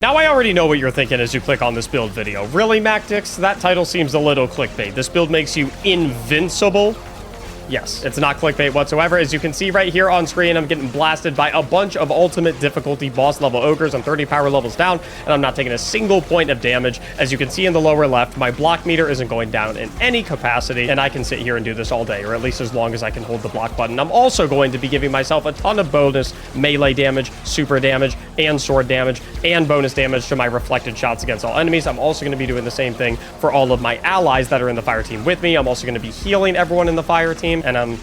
Now I already know what you're thinking as you click on this build video. Really, Mactics? That title seems a little clickbait. This build makes you invincible. Yes, it's not clickbait whatsoever. As you can see right here on screen, I'm getting blasted by a bunch of ultimate difficulty boss level ogres. I'm 30 power levels down, and I'm not taking a single point of damage. As you can see in the lower left, my block meter isn't going down in any capacity, and I can sit here and do this all day, or at least as long as I can hold the block button. I'm also going to be giving myself a ton of bonus melee damage, super damage, and sword damage, and bonus damage to my reflected shots against all enemies. I'm also going to be doing the same thing for all of my allies that are in the fire team with me. I'm also going to be healing everyone in the fire team, and I'm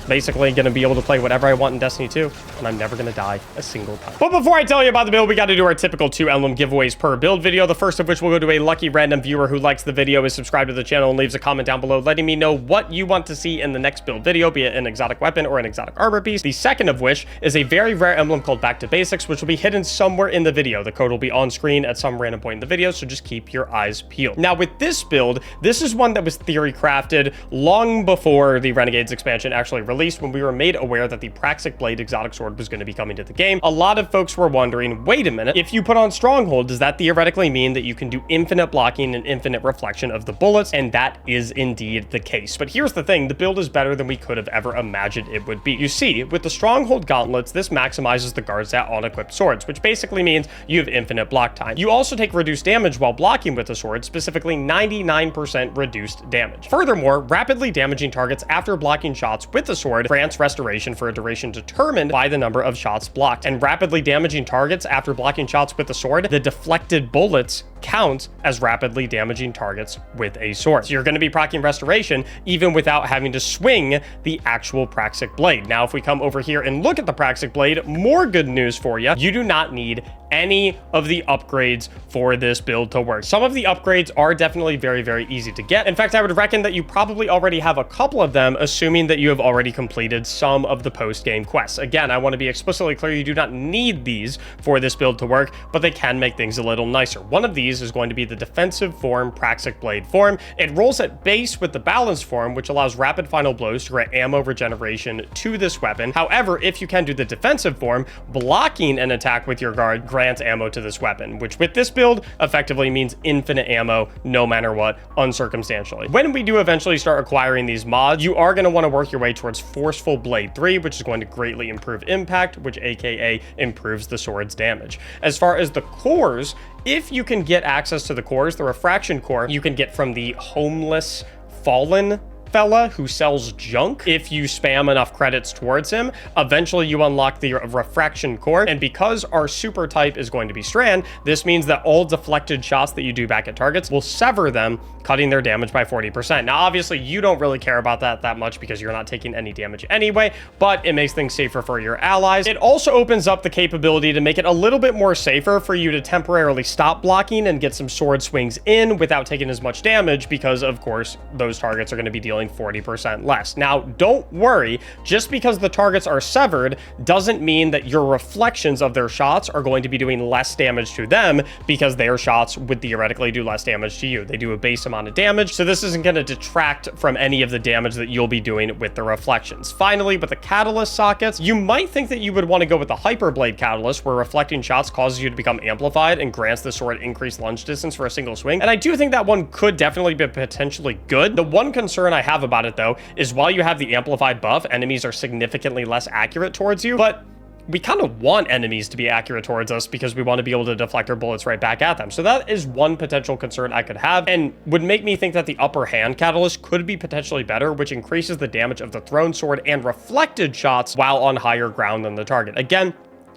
basically going to be able to play whatever I want in Destiny 2, and I'm never going to die a single time. But before I tell you about the build, we got to do our typical 2 emblem giveaways per build video, the first of which will go to a lucky random viewer who likes the video, is subscribed to the channel, and leaves a comment down below letting me know what you want to see in the next build video, be it an exotic weapon or an exotic armor piece. The second of which is a very rare emblem called Back to Basics, which will be hidden somewhere in the video. The code will be on screen at some random point in the video, so just keep your eyes peeled. Now, with this build, this is one that was theory crafted long before the Renegades expansion actually released, when we were made aware that the Praxic Blade exotic sword was going to be coming to the game. A lot of folks were wondering, wait a minute, if you put on Stronghold, does that theoretically mean that you can do infinite blocking and infinite reflection of the bullets? And that is indeed the case. But here's the thing, the build is better than we could have ever imagined it would be. You see, with the Stronghold gauntlets, this maximizes the guard stat on equipped swords, which basically means you have infinite block time. You also take reduced damage while blocking with the sword, specifically 99% reduced damage. Furthermore, rapidly damaging targets after blocking shots with the sword grants restoration for a duration determined by the number of shots blocked. And rapidly damaging targets after blocking shots with the sword, the deflected bullets count as rapidly damaging targets with a sword. So you're going to be proccing restoration even without having to swing the actual Praxic Blade. Now, if we come over here and look at the Praxic Blade, more good news for you. You do not need any of the upgrades for this build to work. Some of the upgrades are definitely very, very easy to get. In fact, I would reckon that you probably already have a couple of them, assuming that you have already completed some of the post-game quests. Again, I want to be explicitly clear, you do not need these for this build to work, but they can make things a little nicer. One of these is going to be the defensive form Praxic Blade form. It rolls at base with the balanced form, which allows rapid final blows to grant ammo regeneration to this weapon. However, if you can do the defensive form, blocking an attack with your guard grants ammo to this weapon, which with this build effectively means infinite ammo no matter what, uncircumstantially. When we do eventually start acquiring these mods, you are going to want to work your way towards Forceful Blade 3, which is going to greatly improve impact, which aka improves the sword's damage. As far as the cores, if you can get access to the cores, the refraction core you can get from the homeless fallen fella who sells junk. If you spam enough credits towards him, eventually you unlock the refraction core, and because our super type is going to be strand, this means that all deflected shots that you do back at targets will sever them, cutting their damage by 40%. Now, obviously, you don't really care about that much because you're not taking any damage anyway, but it makes things safer for your allies. It also opens up the capability to make it a little bit more safer for you to temporarily stop blocking and get some sword swings in without taking as much damage, because of course those targets are going to be dealing 40% less. Now, don't worry, just because the targets are severed doesn't mean that your reflections of their shots are going to be doing less damage to them, because their shots would theoretically do less damage to you. They do a base amount of damage, so this isn't going to detract from any of the damage that you'll be doing with the reflections. Finally, with the catalyst sockets, you might think that you would want to go with the Hyper Blade catalyst, where reflecting shots causes you to become amplified and grants the sword increased lunge distance for a single swing. And I do think that one could definitely be potentially good. The one concern I have about it though is while you have the amplified buff, enemies are significantly less accurate towards you, but we kind of want enemies to be accurate towards us because we want to be able to deflect our bullets right back at them. So that is one potential concern I could have, and would make me think that the upper hand catalyst could be potentially better, which increases the damage of the thrown sword and reflected shots while on higher ground than the target. Again,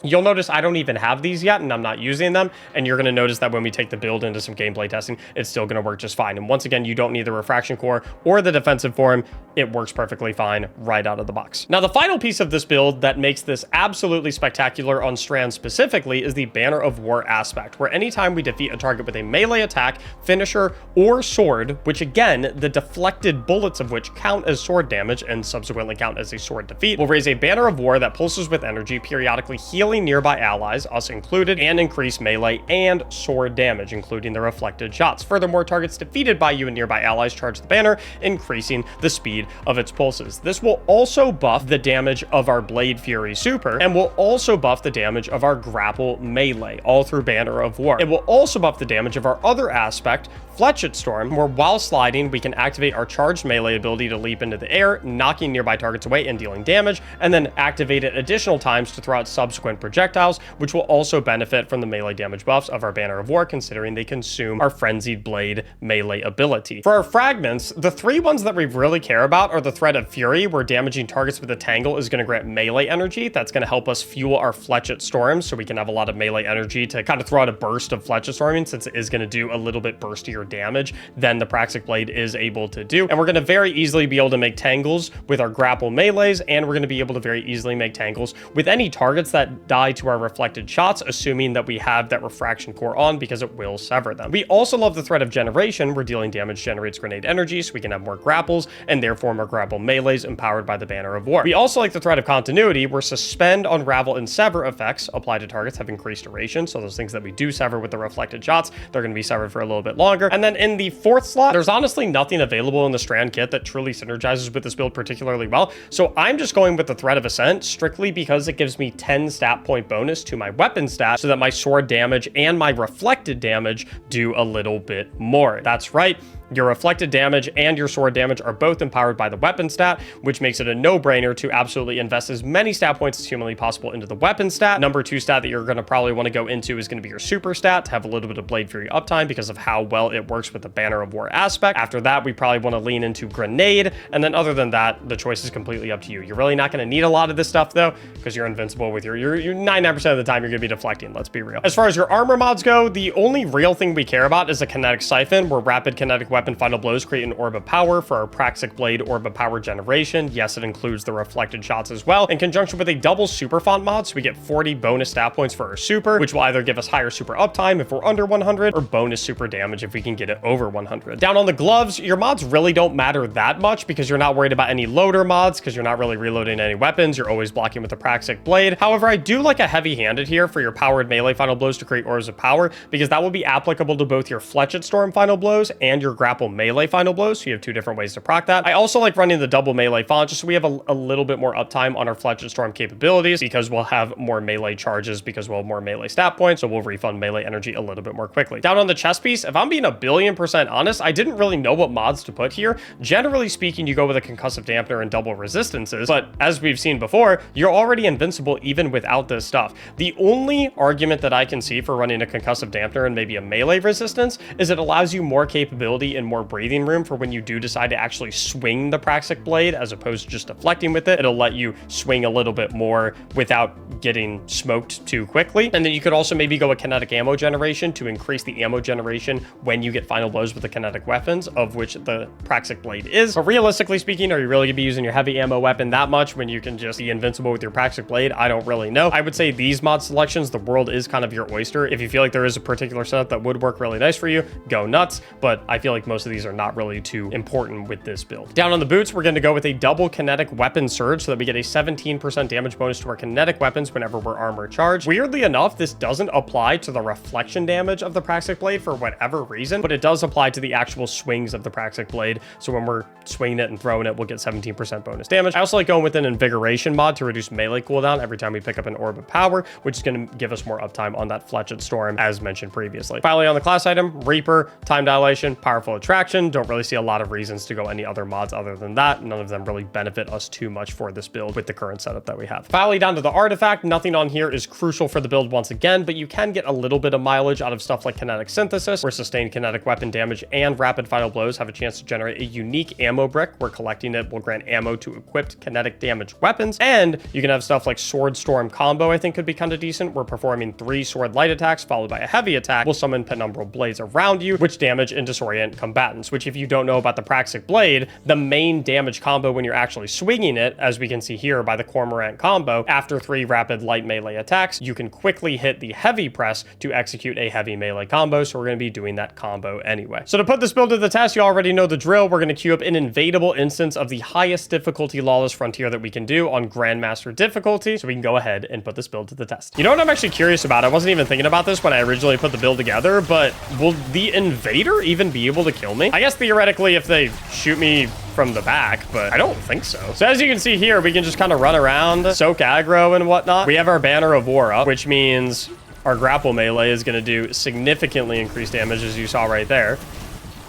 you'll notice I don't even have these yet, and I'm not using them, and you're going to notice that when we take the build into some gameplay testing, it's still going to work just fine. And once again, you don't need the refraction core or the defensive form. It works perfectly fine right out of the box. Now, the final piece of this build that makes this absolutely spectacular on Strand specifically is the Banner of War aspect, where anytime we defeat a target with a melee attack, finisher, or sword, which again, the deflected bullets of which count as sword damage and subsequently count as a sword defeat, will raise a Banner of War that pulses with energy, periodically healing healing nearby allies, us included, and increase melee and sword damage, including the reflected shots. Furthermore, targets defeated by you and nearby allies charge the banner, increasing the speed of its pulses. This will also buff the damage of our Blade Fury super, and will also buff the damage of our grapple melee, all through Banner of War. It will also buff the damage of our other aspect, Fletched Storm, where while sliding, we can activate our charged melee ability to leap into the air, knocking nearby targets away and dealing damage, and then activate it additional times to throw out subsequent projectiles, which will also benefit from the melee damage buffs of our Banner of War, considering they consume our Frenzied Blade melee ability. For our fragments, the three ones that we really care about are the Thread of Fury, where damaging targets with a tangle is going to grant melee energy. That's going to help us fuel our Fletched Storms, so we can have a lot of melee energy to kind of throw out a burst of Fletched Storming, since it is going to do a little bit burstier damage than the Praxic Blade is able to do. And we're going to very easily be able to make tangles with our grapple melees, and we're going to be able to very easily make tangles with any targets that die to our reflected shots, assuming that we have that refraction core on, because it will sever them. We also love the Thread of Generation, where dealing damage generates grenade energy, so we can have more grapples, and therefore more grapple melees empowered by the Banner of War. We also like the Thread of Continuity, where Suspend, Unravel, and Sever effects applied to targets have increased duration, so those things that we do sever with the reflected shots, they're going to be severed for a little bit longer. And then in the fourth slot, there's honestly nothing available in the Strand kit that truly synergizes with this build particularly well, so I'm just going with the Thread of Ascent, strictly because it gives me 10 stat point bonus to my weapon stat, so that my sword damage and my reflected damage do a little bit more. That's right, your reflected damage and your sword damage are both empowered by the weapon stat, which makes it a no-brainer to absolutely invest as many stat points as humanly possible into the weapon stat. Number 2 stat that you're going to probably want to go into is going to be your super stat, to have a little bit of Blade Fury uptime because of how well it works with the Banner of War aspect. After that, we probably want to lean into Grenade, and then other than that, the choice is completely up to you. You're really not going to need a lot of this stuff though, because you're invincible with your 99% of the time you're going to be deflecting, let's be real. As far as your armor mods go, the only real thing we care about is a Kinetic Siphon, where rapid kinetic weapon final blows create an Orb of Power for our Praxic Blade Orb of Power generation. Yes, it includes the reflected shots as well, in conjunction with a double super font mod, so we get 40 bonus stat points for our super, which will either give us higher super uptime if we're under 100, or bonus super damage if we can get it over 100. Down on the gloves, your mods really don't matter that much, because you're not worried about any loader mods, because you're not really reloading any weapons. You're always blocking with the Praxic Blade. However, I do like a heavy-handed here for your powered melee final blows to create Orbs of Power, because that will be applicable to both your Fletched Storm final blows and your grapple melee final blows, so you have two different ways to proc that. I also like running the double melee font, just so we have a little bit more uptime on our Fletched Storm capabilities, because we'll have more melee charges, because we'll have more melee stat points, so we'll refund melee energy a little bit more quickly. Down on the chest piece, if I'm being 1,000,000,000% honest, I didn't really know what mods to put here. Generally speaking, you go with a concussive dampener and double resistances, but as we've seen before, you're already invincible even without this stuff. The only argument that I can see for running a concussive dampener and maybe a melee resistance is it allows you more capability and more breathing room for when you do decide to actually swing the Praxic Blade, as opposed to just deflecting with it. It'll let you swing a little bit more without getting smoked too quickly. And then you could also maybe go a kinetic ammo generation to increase the ammo generation when you get final blows with the kinetic weapons, of which the Praxic Blade is. But realistically speaking, are you really gonna be using your heavy ammo weapon that much when you can just be invincible with your Praxic Blade? I don't really know. I would say these mod selections, the world is kind of your oyster. If you feel like there is a particular setup that would work really nice for you, go nuts. But I feel like most of these are not really too important with this build. Down on the boots, we're going to go with a double kinetic weapon surge, so that we get a 17% damage bonus to our kinetic weapons whenever we're armor charged. Weirdly enough, this doesn't apply to the reflection damage of the Praxic Blade for whatever reason, but it does apply to the actual swings of the Praxic Blade. So when we're swinging it and throwing it, we'll get 17% bonus damage. I also like going with an invigoration mod to reduce melee cooldown every time we pick up an Orb of Power, which is going to give us more uptime on that Fletched Storm, as mentioned previously. Finally, on the class item, Reaper, time dilation, powerful attraction. Don't really see a lot of reasons to go any other mods other than that. None of them really benefit us too much for this build with the current setup that we have. Finally, down to the artifact, nothing on here is crucial for the build once again, but you can get a little bit of mileage out of stuff like kinetic synthesis, where sustained kinetic weapon damage and rapid final blows have a chance to generate a unique ammo brick, where collecting it will grant ammo to equipped kinetic damage weapons. And you can have stuff like Sword Storm combo, I think could be kind of decent, where performing 3 sword light attacks followed by a heavy attack will summon penumbral blades around you, which damage and disorient combatants, which if you don't know about the Praxic Blade, the main damage combo when you're actually swinging it, as we can see here by the Cormorant combo, after 3 rapid light melee attacks, you can quickly hit the heavy press to execute a heavy melee combo, so we're going to be doing that combo anyway. So to put this build to the test, you already know the drill. We're going to queue up an invadable instance of the highest difficulty Lawless Frontier that we can do on Grandmaster difficulty, so we can go ahead and put this build to the test. You know what I'm actually curious about? I wasn't even thinking about this when I originally put the build together, but will the invader even be able to kill me? I guess theoretically if they shoot me from the back, but I don't think so. So as you can see here, we can just kind of run around, soak aggro and whatnot. We have our Banner of War up, which means our grapple melee is going to do significantly increased damage, as you saw right there.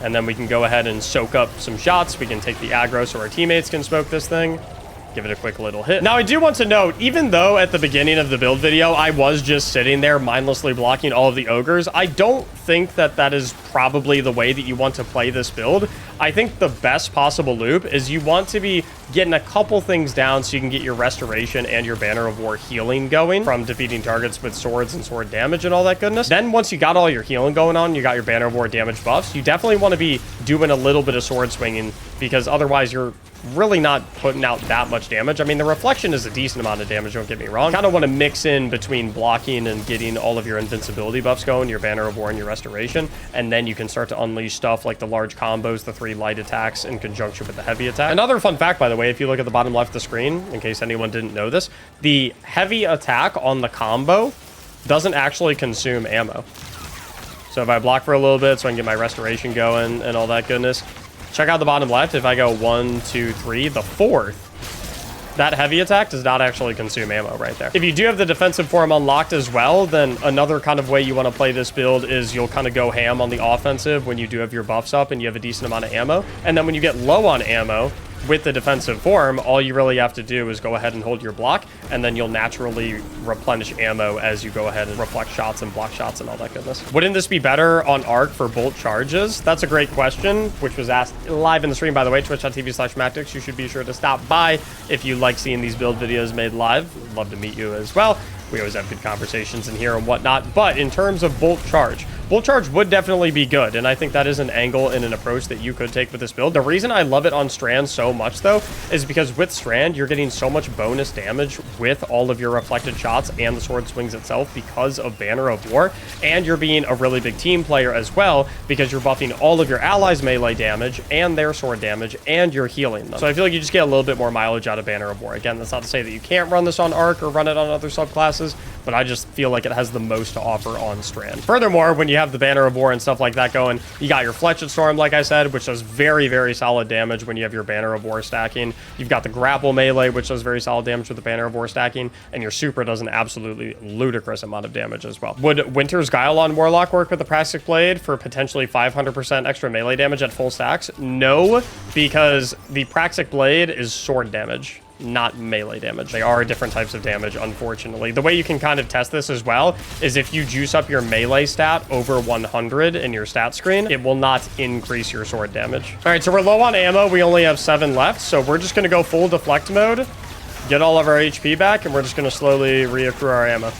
And then we can go ahead and soak up some shots. We can take the aggro so our teammates can smoke this thing. Give it a quick little hit. Now, I do want to note, even though at the beginning of the build video, I was just sitting there mindlessly blocking all of the ogres, I don't think that that is probably the way that you want to play this build. I think the best possible loop is you want to be getting a couple things down so you can get your restoration and your Banner of War healing going from defeating targets with swords and sword damage and all that goodness. Then once you got all your healing going on, you got your Banner of War damage buffs, you definitely want to be doing a little bit of sword swinging, because otherwise you're really not putting out that much damage. I mean, the reflection is a decent amount of damage, don't get me wrong. Kind of want to mix in between blocking and getting all of your invincibility buffs going, your Banner of War and your restoration, and then you can start to unleash stuff like the large combos, the 3 light attacks in conjunction with the heavy attack. Another fun fact, by the way, if you look at the bottom left of the screen, in case anyone didn't know this, the heavy attack on the combo doesn't actually consume ammo. So if I block for a little bit so I can get my restoration going and all that goodness, check out the bottom left. If I go 1, 2, 3, the 4th, that heavy attack does not actually consume ammo right there. If you do have the defensive form unlocked as well, then another kind of way you want to play this build is you'll kind of go ham on the offensive when you do have your buffs up and you have a decent amount of ammo. And then when you get low on ammo with the defensive form, all you really have to do is go ahead and hold your block, and then you'll naturally replenish ammo as you go ahead and reflect shots and block shots and all that goodness. Wouldn't this be better on arc for bolt charges? That's a great question, which was asked live in the stream, by the way, twitch.tv/Mactics. You should be sure to stop by if you like seeing these build videos made live. Love to meet you as well. We always have good conversations in here and whatnot. But in terms of bolt charge would definitely be good, and I think that is an angle and an approach that you could take with this build. The reason I love it on Strand so much, though, is because with Strand, you're getting so much bonus damage with all of your reflected shots and the sword swings itself because of Banner of War, and you're being a really big team player as well because you're buffing all of your allies' melee damage and their sword damage, and you're healing them. So I feel like you just get a little bit more mileage out of Banner of War. Again, that's not to say that you can't run this on Arc or run it on other subclasses, but I just feel like it has the most to offer on Strand. Furthermore, when you have the Banner of War and stuff like that going, you got your Fletched Storm, like I said, which does very, very solid damage when you have your Banner of War stacking. You've got the Grapple Melee, which does very solid damage with the Banner of War stacking, and your Super does an absolutely ludicrous amount of damage as well. Would Winter's Guile on Warlock work with the Praxic Blade for potentially 500% extra melee damage at full stacks? No, because the Praxic Blade is sword damage, not melee damage. They are different types of damage, unfortunately. The way you can kind of test this as well is if you juice up your melee stat over 100 in your stat screen, it will not increase your sword damage. All right, so we're low on ammo. We only have 7 left, so we're just going to go full deflect mode, get all of our HP back, and we're just going to slowly reaccrue our ammo.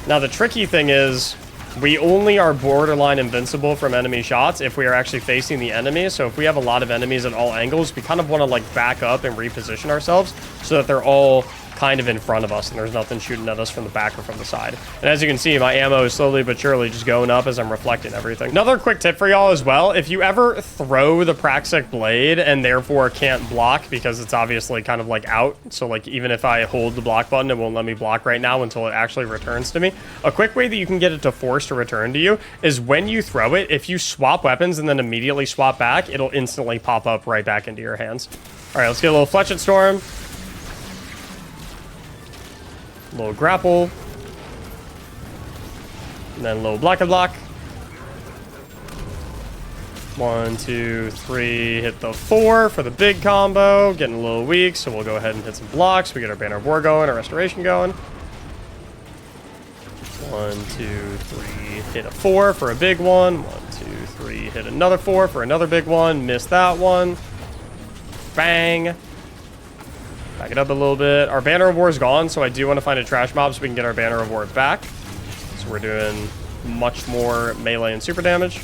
Now, the tricky thing is we only are borderline invincible from enemy shots if we are actually facing the enemy. So if we have a lot of enemies at all angles, we kind of want to like back up and reposition ourselves so that they're all kind of in front of us and there's nothing shooting at us from the back or from the side. And as you can see, my ammo is slowly but surely just going up as I'm reflecting everything. Another quick tip for y'all as well, if you ever throw the Praxic Blade and therefore can't block because it's obviously kind of like out, so like even if I hold the block button, it won't let me block right now until it actually returns to me. A quick way that you can get it to force to return to you is when you throw it, if you swap weapons and then immediately swap back, it'll instantly pop up right back into your hands. All right, let's get a little Fletched Storm. A little grapple, and then a little block and block. 1, 2, 3, hit the 4 for the big combo. Getting a little weak, so we'll go ahead and hit some blocks. We get our Banner of War going, our restoration going. 1, 2, 3, hit a 4 for a big one. 1, 2, 3, hit another 4 for another big one. Missed that one. Bang. Back it up a little bit. Our Banner of War is gone, so I do want to find a trash mob so we can get our Banner of War back. So we're doing much more melee and super damage.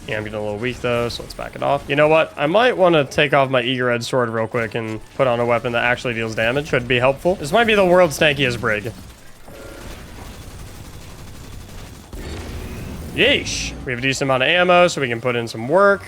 Yeah, I'm getting a little weak though, so let's back it off. You know what? I might want to take off my Eager Edge Sword real quick and put on a weapon that actually deals damage. Could be helpful. This might be the world's tankiest brig. Yeesh. We have a decent amount of ammo, so we can put in some work.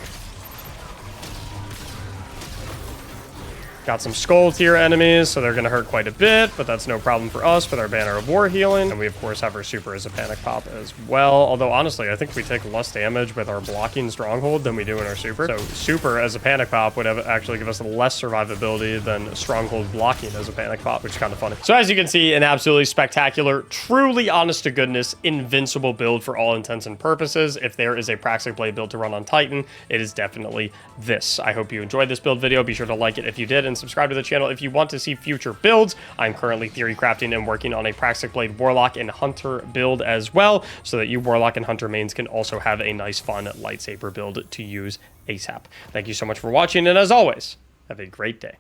Got some skull tier enemies, so they're going to hurt quite a bit, but that's no problem for us with our Banner of War healing. And we, of course, have our super as a panic pop as well. Although, honestly, I think we take less damage with our blocking Stronghold than we do in our super. So, super as a panic pop would actually give us less survivability than Stronghold blocking as a panic pop, which is kind of funny. So, as you can see, an absolutely spectacular, truly honest-to-goodness, invincible build for all intents and purposes. If there is a Praxic Blade build to run on Titan, it is definitely this. I hope you enjoyed this build video. Be sure to like it if you did, and subscribe to the channel if you want to see future builds. I'm currently theory crafting and working on a Praxic Blade Warlock and Hunter build as well, so that you Warlock and Hunter mains can also have a nice, fun lightsaber build to use ASAP. Thank you so much for watching, and as always, have a great day.